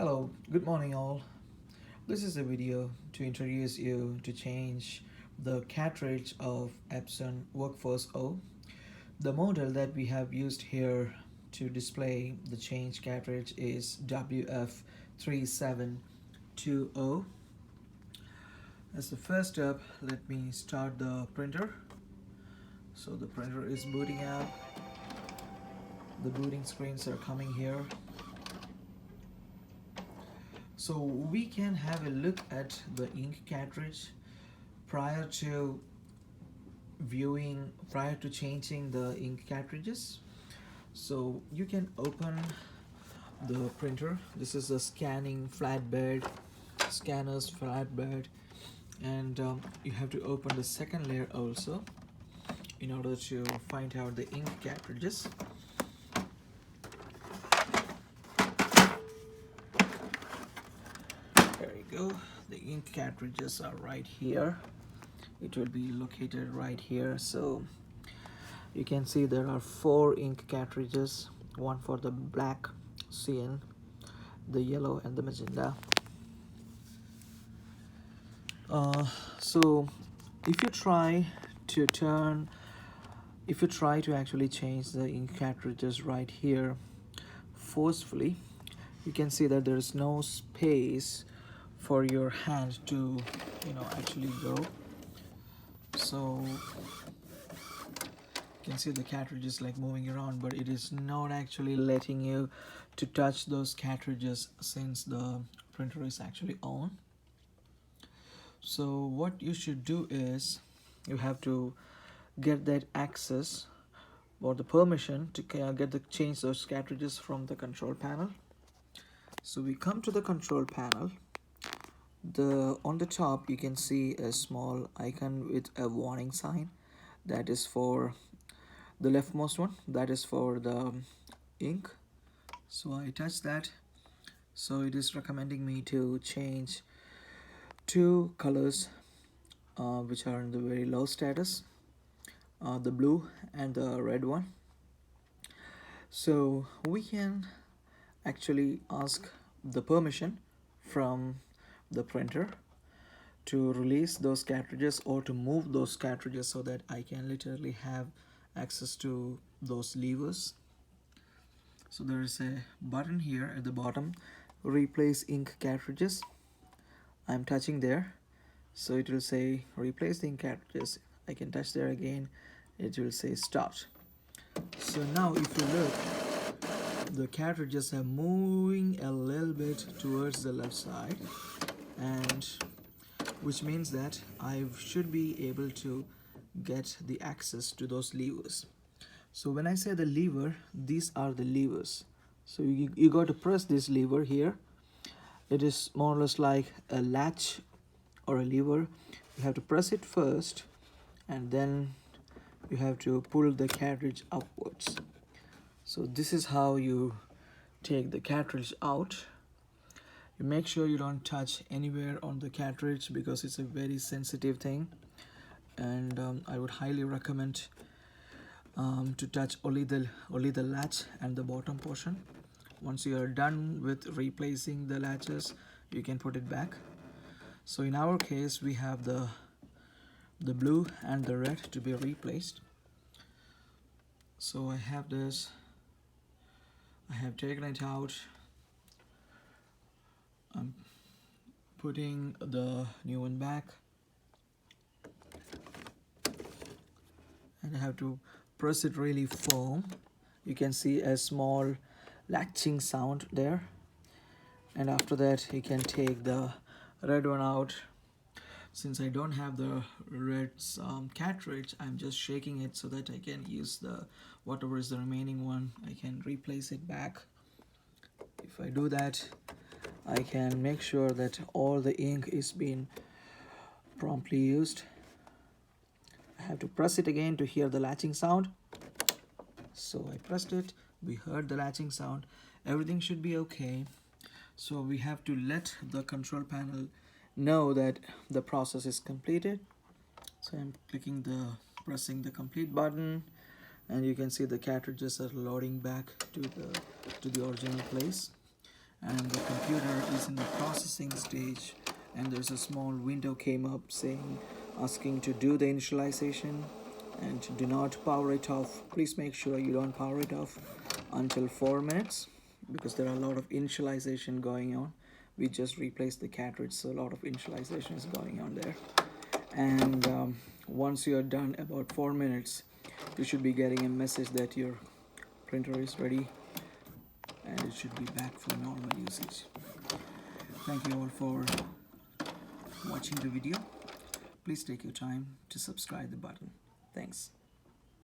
Hello, good morning all. This is a video to introduce you to change the cartridge of EPSON Workforce O. The model that we have used here to display the change cartridge is WF3720. As the first step, let me start the printer. So the printer is booting up. The booting screens are coming here. So we can have a look at the ink cartridge prior to changing the ink cartridges. So you can open the printer. This is a scanner's flatbed, and you have to open the second layer also in order to find out the ink cartridges. There you go. The ink cartridges are right here. It will be located right here. So you can see there are 4 ink cartridges, one for the black cyan, the yellow, and the magenta. So if you try to actually change the ink cartridges right here forcefully, you can see that there is no space for your hand to actually go. So you can see the cartridge is like moving around, but it is not actually letting you to touch those cartridges since the printer is actually on. So what you should do is you have to get that access or the permission to change those cartridges from the control panel. So we come to the control panel. On the top you can see a small icon with a warning sign. That is for the leftmost one, that is for the ink. So I touch that. So it is recommending me to change 2 colors which are in the very low status, the blue and the red one. So we can actually ask the permission from the printer to release those cartridges or to move those cartridges so that I can literally have access to those levers. So there is a button here at the bottom, replace ink cartridges. I'm touching there, so it will say replace the ink cartridges. I can touch there again, it will say start. So now if you look, the cartridges are moving a little bit towards the left side, and which means that I should be able to get the access to those levers. So when I say the lever, these are the levers. So you got to press this lever here. It is more or less like a latch or a lever. You have to press it first, and then you have to pull the cartridge upwards. So this is how you take the cartridge out. You make sure you don't touch anywhere on the cartridge because it's a very sensitive thing, and I would highly recommend to touch only the latch and the bottom portion. Once you are done with replacing the latches, you can put it back. So in our case, we have the blue and the red to be replaced. So I have this. I have taken it out. I'm putting the new one back, and I have to press it really firm. You can see a small latching sound there, and after that you can take the red one out. Since I don't have the red cartridge, I'm just shaking it so that I can use the whatever is the remaining one. I can replace it back. If I do that, I can make sure that all the ink is being promptly used. I have to press it again to hear the latching sound. So I pressed it, we heard the latching sound, everything should be okay. So we have to let the control panel know that the process is completed. So I'm pressing the complete button, and you can see the cartridges are loading back to the original place, and the complete computer is in the processing stage, and there's a small window came up saying, asking to do the initialization and do not power it off. Please make sure you don't power it off until 4 minutes, because there are a lot of initialization going on. We just replaced the cartridge, so a lot of initialization is going on there. And once you're done about 4 minutes, you should be getting a message that your printer is ready and it should be back for normal usage. Thank you all for watching the video. Please take your time to subscribe the button. Thanks.